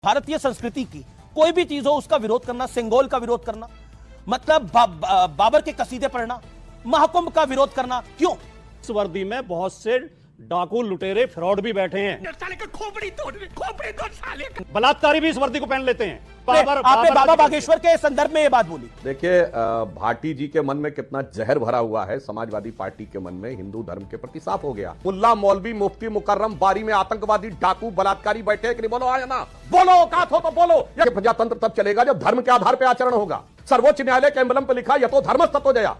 भारतीय संस्कृति की कोई भी चीज हो उसका विरोध करना, सिंगोल का विरोध करना, मतलब बाबर के कसीदे पढ़ना, महाकुंभ का विरोध करना, क्यों? इस वर्दी में बहुत से डाकू लुटेरे फ्रॉड भी बैठे हैं। खोपड़ी तोड़ साले का। बलात्कारी भी इस वर्दी को पहन लेते हैं। आपने बाबा बागेश्वर के संदर्भ में ये बात बोली। देखिए, भाटी जी के मन में कितना जहर भरा हुआ है, समाजवादी पार्टी के मन में हिंदू धर्म के प्रति साफ हो गया। मुल्ला मौलवी मुफ्ती मुकर्रम बारी में आतंकवादी डाकू बलात्कारी बैठे हैं कि नहीं? बोलो आया ना, बोलो औकात हो तो बोलो। ये प्रजातंत्र तब चलेगा जब धर्म के आधार पर आचरण होगा। सर्वोच्च न्यायालय के एम्बलम पर लिखा यतो धर्मस्ततो जया।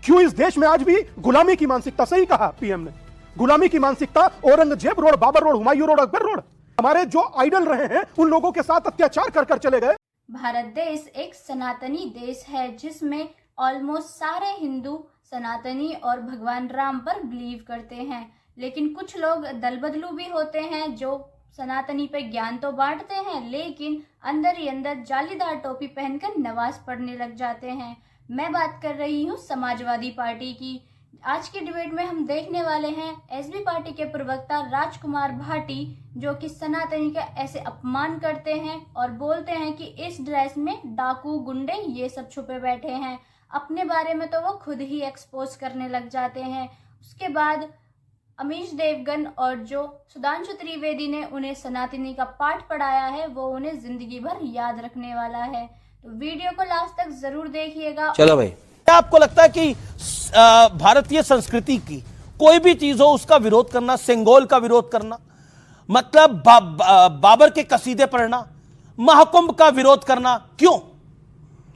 क्यों इस देश में आज भी गुलामी की मानसिकता? सही कहा पीएम ने, गुलामी की मानसिकता Aurangzeb road, Babar road, Humayun road, Akbar road, हमारे जो आइडल रहे हैं उन लोगों के साथ अत्याचार कर कर चले गए। भारत देश एक सनातनी देश है जिसमें ऑलमोस्ट सारे हिंदू सनातनी और भगवान राम पर बिलीव करते हैं, लेकिन कुछ लोग दल बदलू भी होते हैं जो सनातनी पे ज्ञान तो बांटते हैं लेकिन अंदर ही अंदर जालीदार टोपी पहनकर नमाज पढ़ने लग जाते हैं। मैं बात कर रही हूँ समाजवादी पार्टी की। आज की डिबेट में हम देखने वाले हैं एसपी पार्टी के प्रवक्ता राजकुमार भाटी जो कि सनातनी का ऐसे अपमान करते हैं और बोलते हैं कि इस ड्रेस में डाकू गुंडे ये सब छुपे बैठे हैं। अपने बारे में तो वो खुद ही एक्सपोज करने लग जाते हैं। उसके बाद अमीश देवगन और जो सुधांशु त्रिवेदी ने उन्हें सनातनी का पाठ पढ़ाया है वो उन्हें जिंदगी भर याद रखने वाला है। तो वीडियो को लास्ट तक जरूर देखिएगा। चलो भाई, क्या आपको लगता है कि भारतीय संस्कृति की कोई भी चीज हो उसका विरोध करना, सिंगोल का विरोध करना, मतलब बाबर के कसीदे पढ़ना, महाकुंभ का विरोध करना, क्यों?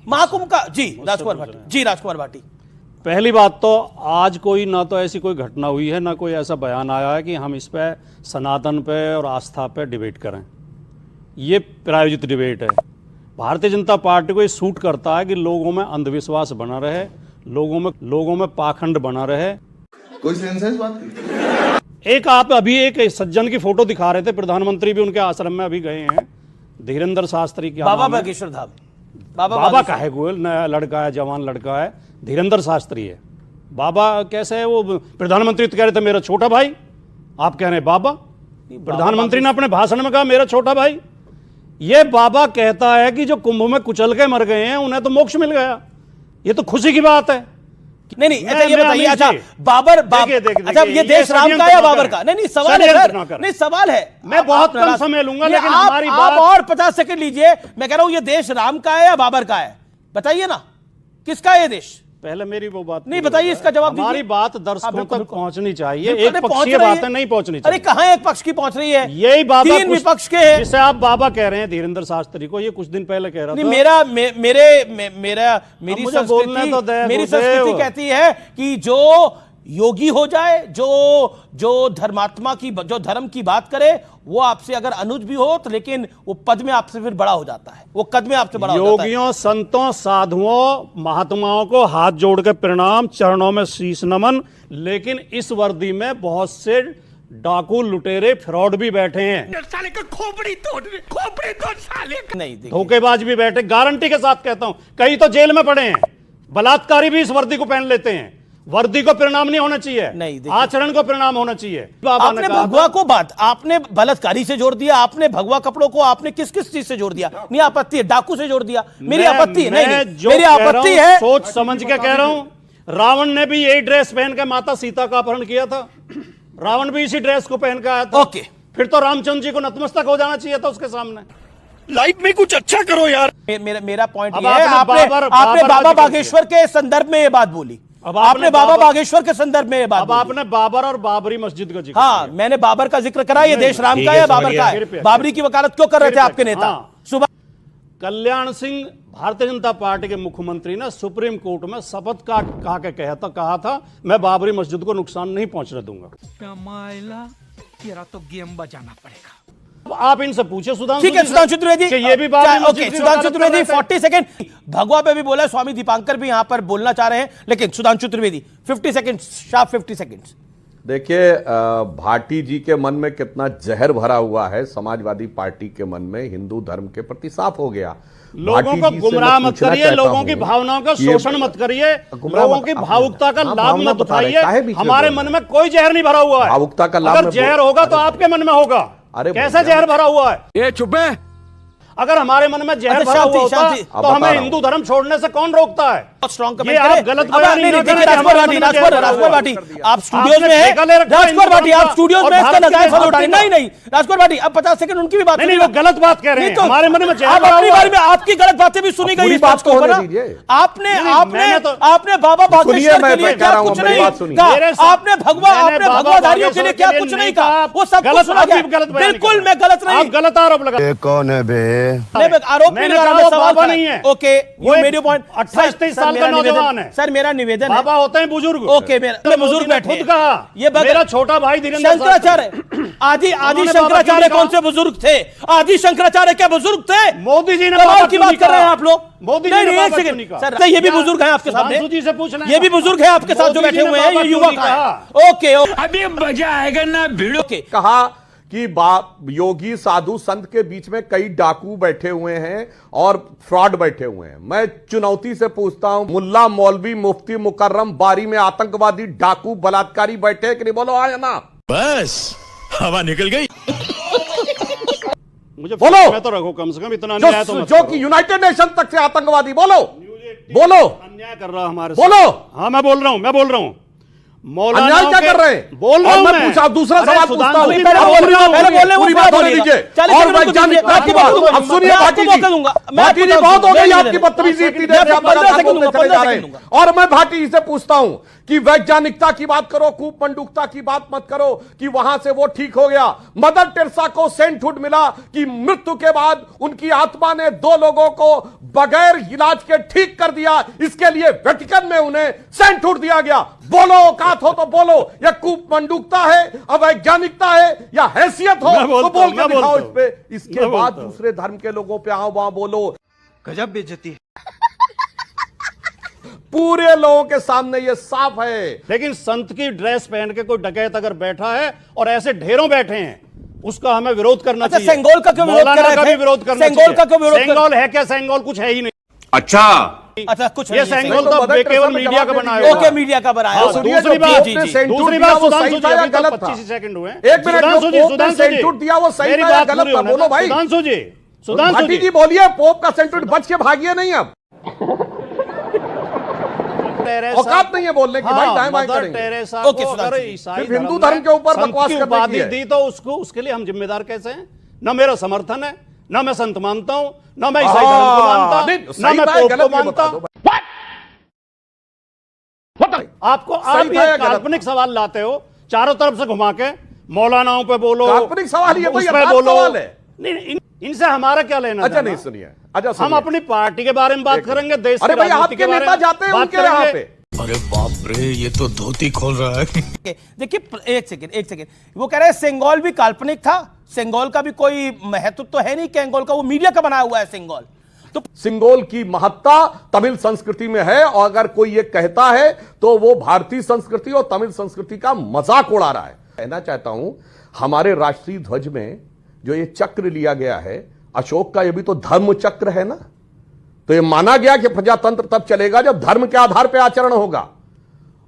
महाकुंभ का जी राजकुमार भाटी, जी राजकुमार भाटी। पहली बात तो आज कोई ना तो ऐसी कोई घटना हुई है ना कोई ऐसा बयान आया है कि हम इस पे सनातन पे और आस्था पे डिबेट करें। ये प्रायोजित डिबेट है। भारतीय जनता पार्टी को ये सूट करता है कि लोगों में अंधविश्वास बना रहे, लोगों में पाखंड बना रहे। कोई सेंस है इस बात की? एक आप अभी एक सज्जन की फोटो दिखा रहे थे, प्रधानमंत्री भी उनके आश्रम में अभी गए हैं, धीरेन्द्र शास्त्री की। बाबा बागेश्वर धाम, बाबा का है, गोयल नया लड़का है, जवान लड़का है, धीरेन्द्र शास्त्री है। बाबा कैसे है? वो प्रधानमंत्री तो कह रहे थे मेरा छोटा भाई, आप कह रहे हैं बाबा। प्रधानमंत्री ने अपने भाषण में कहा मेरा छोटा भाई। ये बाबा कहता है कि जो कुंभ में कुचल के मर गए हैं उन्हें तो मोक्ष मिल गया। ये तो खुशी की बात है। नहीं, अच्छा ये बताइए, अच्छा बाबर, अच्छा ये देश राम का या बाबर का? नहीं, सवाल है सर, नहीं सवाल है। मैं बहुत कम समय लूंगा लेकिन हमारी बात और 50 सेकंड लीजिए। मैं कह रहा हूं ये देश राम का है या बाबर का है? बताइए ना, किसका है ये देश? पहले मेरी वो बात नहीं बताइए, इसका जवाब दीजिए। हमारी बात दर्शकों तक पहुंचनी चाहिए, एक पक्षीय बातें नहीं पहुंचनी चाहिए। अरे कहां एक पक्ष की पहुंच रही है? यही बाबा तीन विपक्ष के हैं जिसे आप बाबा कह रहे हैं धीरेन्द्र शास्त्री को। ये कुछ दिन पहले कह रहा था। मेरी संस्कृति कहती है कि जो योगी हो जाए, जो धर्मात्मा की, जो धर्म की बात करे, वो आपसे अगर अनुज भी हो तो लेकिन वो पद में आपसे फिर बड़ा हो जाता है, वो कद में आपसे बड़ा हो जाता है। योगियों, संतों, साधुओं, महात्माओं को हाथ जोड़ के प्रणाम, चरणों में शीश नमन। लेकिन इस वर्दी में बहुत से डाकू लुटेरे फ्रॉड भी बैठे हैं। साले का खोपड़ी तोड़ साले का। नहीं, धोखेबाज भी बैठे। गारंटी के साथ कहता हूं, कई तो जेल में पड़े हैं। बलात्कारी भी इस वर्दी को पहन लेते हैं। वर्दी को परिणाम नहीं होना चाहिए, नहीं आचरण को परिणाम होना चाहिए। आपने भगवा को आपने बलात्कारी से जोड़ दिया, आपने भगवा कपड़ों को आपने किस किस चीज से जोड़ दिया? नहीं आपत्ति है, डाकू से जोड़ दिया। मेरी आपत्ति नहीं, मेरी आपत्ति है, सोच समझ के कह रहा हूं। रावण ने भी यही ड्रेस पहन के माता सीता का अपहरण किया था। रावण भी इसी ड्रेस को पहन के आया था। ओके, फिर तो रामचंद्र जी को नतमस्तक हो जाना चाहिए था उसके सामने। लाइफ में कुछ अच्छा करो यार। मेरा पॉइंट ये है, आपने बाबा बागेश्वर के संदर्भ में ये बात बोली। अब आपने बाबा बागेश्वर के संदर्भ में ये बात बोली। आपने बाबर और बाबरी मस्जिद का जिक्र हाँ, मैंने बाबर का जिक्र करा। ये देश राम का है या बाबर का है? बाबरी की वकालत क्यों कर रहे थे आपके नेता? सुबह कल्याण सिंह भारतीय जनता पार्टी के मुख्यमंत्री ने सुप्रीम कोर्ट में शपथ कहा था मैं बाबरी मस्जिद को नुकसान नहीं पहुंचने दूंगा। तेरा तो गेम बजाना पड़ेगा। आप इनसे पूछे सुधांशु, ठीक है सुधांशु त्रिवेदी, ये भी बात। Okay Sudhanshu Trivedi 40 second. भगवा पे भी बोला, स्वामी दीपांकर भी यहां पर बोलना चाह रहे हैं, लेकिन Sudhanshu Trivedi 50 second, sharp 50 second. देखिए, भाटी जी के मन में कितना जहर भरा हुआ है, समाजवादी पार्टी के मन में हिंदू धर्म के प्रति साफ हो गया। लोगों को गुमराह मत करिए, लोगों की भावनाओं का शोषण मत करिए, लोगों की भावुकता का लाभ मत उठाइए। हमारे मन में कोई जहर नहीं भरा हुआ है। भावुकता का लाभ अगर जहर होगा तो आपके मन में होगा। कैसा जहर भरा हुआ है? ये चुप है, अगर हमारे मन में जहर अच्छा, भरा हुआ शांति, होता शांति। तो हमें हिंदू धर्म छोड़ने से कौन रोकता है? स्ट्रॉन्ग ये आप गलत बयान नहीं करें कि राजकुमार हमारे भाटी, मन में राजकुमार जहर भरा भाटी, हुआ। आप स्टूडियोज में आपने हैं, ठेका ले रखा है राजकुमार भाटी, हिंदू आप धर्म स्टूडियोज का में और इसका भारत नजायज के फॉलो उठा रहे हैं। हिंदू नहीं राजकुमार भाटी, अब 50 सेकंड उनकी भी बात नहीं, वो गलत बात कह रहे हैं। हमारे मन में जहर आप भरा अपनी हुआ बारे में आपकी गलत बातें भी सुनी गई पूरी इस बात मंच के को ऊपर होने ना। दीजिए। आपने नहीं, आपने मैंने तो- आपने बाबा सुनिए, बागेश्वर मैं के लिए कह क्या रहा हूं, कुछ मेरी नहीं बात सुनिए। कहा। मेरे आपने भगवाधारियों के लिए क्या बाबा कुछ नहीं बागेश्वर कहा, के वो सब लिए कुछ सुना गलत, गया। गलत बयान बिल्कुल कर मैं गलत नहीं, आप गलत आरोप लगा। ये कौन है बे? आरोप नहीं मैंने लगा, कहा मैं वो सवाल बाबा कर- नहीं है। ओके वो यू मेड योर पॉइंट। 28-23 साल का नौजवान है। सर मेरा निवेदन है, बाबा होते हैं बुजुर्ग। ओके मेरा बुजुर्ग बैठे खुद हैं। कहा ये मेरा छोटा भाई धीरेन्द्र शंकराचार्य आदि उन्होंने शंकराचार्य बाबा क्यों कौन से बुजुर्ग थे? आदि शंकराचार्य क्या बुजुर्ग थे? मोदी जी ने कमाल बाबा की क्यों बात नहीं कर रहे हैं कहा? आप लोग। मोदी जी नहीं ने नहीं, एक बाबा क्यों सेकंड नहीं कहा? सर, ये भी बुजुर्ग हैं आपके सामने, सुधांशु जी से पूछ लें ये भी बुजुर्ग हैं आपके साथ जो मोदी जी बैठे ने हुए हैं, बाबा ये क्यों युवक नहीं हैं। ओके अभी मजा आएगा ना भिड़ो। ओके कहा कि योगी साधु संत के बीच में कई डाकू बैठे हुए हैं और फ्रॉड बैठे हुए हैं। मैं चुनौती से पूछता हूं, मुल्ला मौलवी मुफ्ती मुकर्रम बारी में आतंकवादी डाकू बलात्कारी बैठे हैं कि नहीं? बोलो हाँ या ना? बस हवा निकल गई। मुझे बोलो। मैं तो रखो कम से कम इतना अन्याय तो मत जो करो। कि यूनाइटेड नेशन तक से आतंकवादी। बोलो बोलो अन्याय कर रहा हमारे बोलो। साथ। हाँ मैं बोल रहा हूँ अन्याय क्या कर रहे हैं? बोल रहा और हूं मैं पूछा दूसरा अरे सवाल सुधांशु पूछता हूं। जी, पहले मैं बोल बोल रहा रहा हूं, हूं। पहले बोलने पूरी वो बात पूरा होने बोलिएगा। दीजिए। 40 और सेकंड को वैज्ञानिक दीजिए। की बात मैं अब सुनिए आपको भाटी मौका जी। दूंगा। मैं भाटी जी आपको बहुत हो गई दूंगा। आपकी बदतमीजी, इतनी देर से आप 15 लगातार सेकंड बोलते दूंगा, चले जा 15 रहे सेकंड हैं। और मैं भाटी जी से पूछता हूं कि वैज्ञानिकता की बात करो, कूपमंडूकता की बात मत करो कि वहां से वो ठीक हो गया। मदर टेरेसा को सेंटहुड मिला कि मृत्यु के बाद उनकी आत्मा ने 2 लोगों को बगैर इलाज के ठीक कर दिया। इसके लिए वेटिकन में उन्हें सेंटहुड दिया गया। बोलो, औकात हो तो बोलो, यह कूपमंडूकता है, अवैज्ञानिकता है या हैसियत हो मैं तो बोलता बोल हूं, के मैं दिखाओ बोलता इस पे। इसके मैं बाद बोलता हूं। दूसरे धर्म के लोगों पे आओ वहां बोलो। गजब बेइज्जती है। पूरे लोगों के सामने ये साफ है। लेकिन संत की ड्रेस पहन के कोई डकैत अगर बैठा है और ऐसे ढेरों बैठे हैं, उसका हमें विरोध करना अच्छा, चाहिए। सेंगोल का क्यों विरोध कर मौलाना रहे का थे? भी विरोध करना सेंगोल चाहिए। का क्यों विरोध कर- सेंगोल है क्या? सेंगोल कुछ है ही नहीं। अच्छा कुछ ये नहीं है, सेंगोल तो तो मदर टेरेसा केवल में मीडिया का जवाब दे बनाया दीजिए। हुआ ओके है। मीडिया का बनाया हाँ, हुआ। सुनिए, दूसरी जो बात, पोप ने सेंटूर दूसरी दिया बात वो सुधांशु सही जी, था या अभी तक गलत था? 25 सेकंड हुए हैं। एक मिनट, जो सुधांशु जी, पोप ने सुधांशु जी, सेंटूर दिया वो सही मेरी था या बात गलत पूरी था? होने बोलो दो। भाई। सुधांशु जी, सुधांशु भाटी जी, जी बोलिए, पोप का सेंटूर बच के भागिए नहीं अब। टेरेसा- औकात नहीं है बोलने की भाई, दाएं बाएं मदर करेंगे। टेरेसा ओके, को सुधांशु अगर जी। ईसाई सिर्फ हिंदू धर्म के ऊपर संत बकवास की करने की उपाधि है। दी तो उसको, उसके लिए हम जिम्मेदार कैसे हैं? ना मेरा समर्थन है, ना मैं संत मानता हूं, ना मैं ईसाई धर्म को मानता, नहीं, ना सही मैं था या पोप को गलत ये मानता। बता दो भाई। आपको सही आप था या ये गलत काल्पनिक सवाल लाते हो चारों तरफ से घुमा के, मौलानाओं पे बोलो, काल्पनिक सवाल, ये तो उस पे यथार्थ बोलो। सवाल है। नहीं, इनसे हमारा क्या लेना अच्छा देना? नहीं, सुनिए। अच्छा हम सुनिए। अपनी पार्टी के बारे में बात एक करेंगे, देश अरे की भाई, राजनीति आपके के बारे नेता में जाते हैं बात उनके यहाँ करेंगे। पे। अरे बाप रे, ये तो धोती खोल रहा है। देखिए एक सेकंड वो कह रहे हैं सेंगोल भी काल्पनिक था, सेंगोल का भी कोई महत्व तो है नहीं, सेंगोल का वो मीडिया का बनाया हुआ है सेंगोल। तो सिंगोल की महत्ता तमिल संस्कृति में है, और अगर कोई ये कहता है तो वो भारतीय संस्कृति और तमिल संस्कृति का मजाक उड़ा रहा है। कहना चाहता हूं, हमारे राष्ट्रीय ध्वज में जो ये चक्र लिया गया है अशोक का, ये भी तो धर्म चक्र है ना। तो ये माना गया कि प्रजातंत्र तब चलेगा जब धर्म के आधार पर आचरण होगा।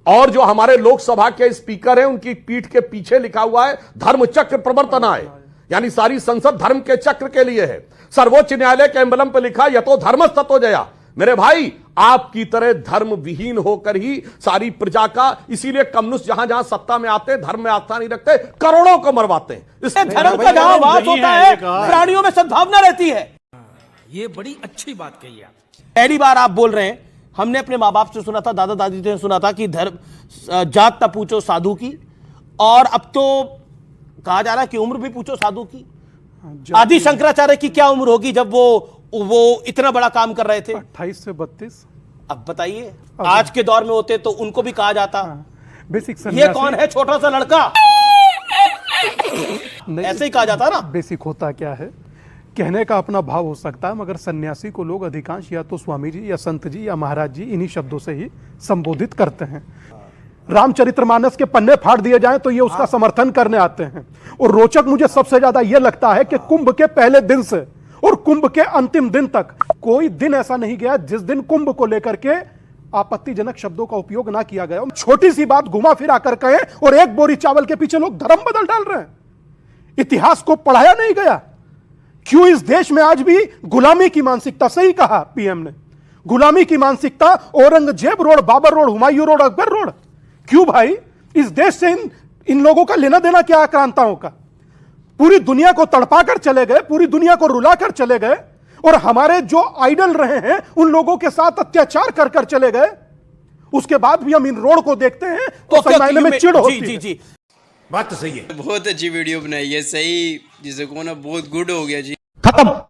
और जो हमारे लोकसभा के स्पीकर हैं, उनकी पीठ के पीछे लिखा हुआ है धर्म चक्र प्रवर्तनाय, यानी सारी संसद धर्म के चक्र के लिए है। सर्वोच्च न्यायालय के एम्बलम पर लिखा यतो धर्मस्ततो जया। मेरे भाई, आपकी तरह धर्म विहीन होकर ही सारी प्रजा का, इसीलिए कम्युनिस्ट जहां जहां सत्ता में आते हैं धर्म में आस्था नहीं रखते, करोड़ों को मरवाते हैं। इसलिए धर्म का जहां वास नहीं होता है, है ये कहा। प्राणियों में सद्भावना रहती है। ये बड़ी अच्छी बात कही आप। पहली बार आप बोल रहे हैं, हमने अपने माँ बाप से सुना था, दादा दादी से सुना था कि धर्म जात तब पूछो साधु की, और अब तो कहा जा रहा है कि उम्र भी पूछो साधु की। आदि शंकराचार्य की क्या उम्र होगी जब वो इतना बड़ा काम कर रहे थे? 28 से 32। अब बताइए, आज के दौर में होते तो उनको भी कहा जाता बेसिक ये कौन है छोटा सा लड़का, ऐसे ही कहा जाता ना। बेसिक होता क्या है, कहने का अपना भाव हो सकता है, मगर सन्यासी को लोग अधिकांश या तो स्वामी जी या संत जी या महाराज जी इन्हीं शब्दों से ही संबोधित करते हैं। रामचरितमानस के पन्ने फाड़ दिए जाएं तो ये उसका समर्थन करने आते हैं। और रोचक मुझे सबसे ज्यादा यह लगता है कि कुंभ के पहले दिन से और कुंभ के अंतिम दिन तक कोई दिन ऐसा नहीं गया जिस दिन कुंभ को लेकर के आपत्तिजनक शब्दों का उपयोग ना किया गया। छोटी सी बात घुमा फिरा कर कहें और एक बोरी चावल के पीछे लोग धर्म बदल डाल रहे हैं। इतिहास को पढ़ाया नहीं गया क्यों इस देश में आज भी गुलामी की मानसिकता, सही कहा पीएम ने, गुलामी की मानसिकता, Aurangzeb road, Babar road, Humayun road, Akbar road, क्यों भाई? इस देश से इन लोगों का लेना देना क्या, आक्रांताओं का? पूरी दुनिया को तड़पा कर चले गए, पूरी दुनिया को रुला कर चले गए, और हमारे जो आइडल रहे हैं उन लोगों के साथ अत्याचार कर कर चले गए। उसके बाद भी हम इन रोड को देखते हैं तो सही मायने में चिढ़ होती है। जी बात तो सही है। बहुत अच्छी वीडियो बनाई है, सही जिसे को ना बहुत गुड हो गया जी। खत्म।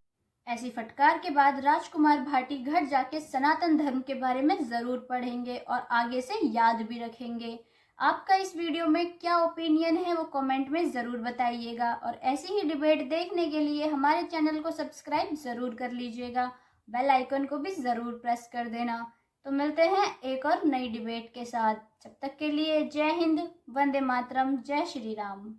ऐसी फटकार के बाद राजकुमार भाटी घर जाके सनातन धर्म के बारे में जरूर पढ़ेंगे और आगे से याद भी रखेंगे। आपका इस वीडियो में क्या ओपिनियन है वो कमेंट में ज़रूर बताइएगा, और ऐसी ही डिबेट देखने के लिए हमारे चैनल को सब्सक्राइब ज़रूर कर लीजिएगा, बेल आइकन को भी ज़रूर प्रेस कर देना। तो मिलते हैं एक और नई डिबेट के साथ, जब तक के लिए जय हिंद, वंदे मातरम, जय श्री राम।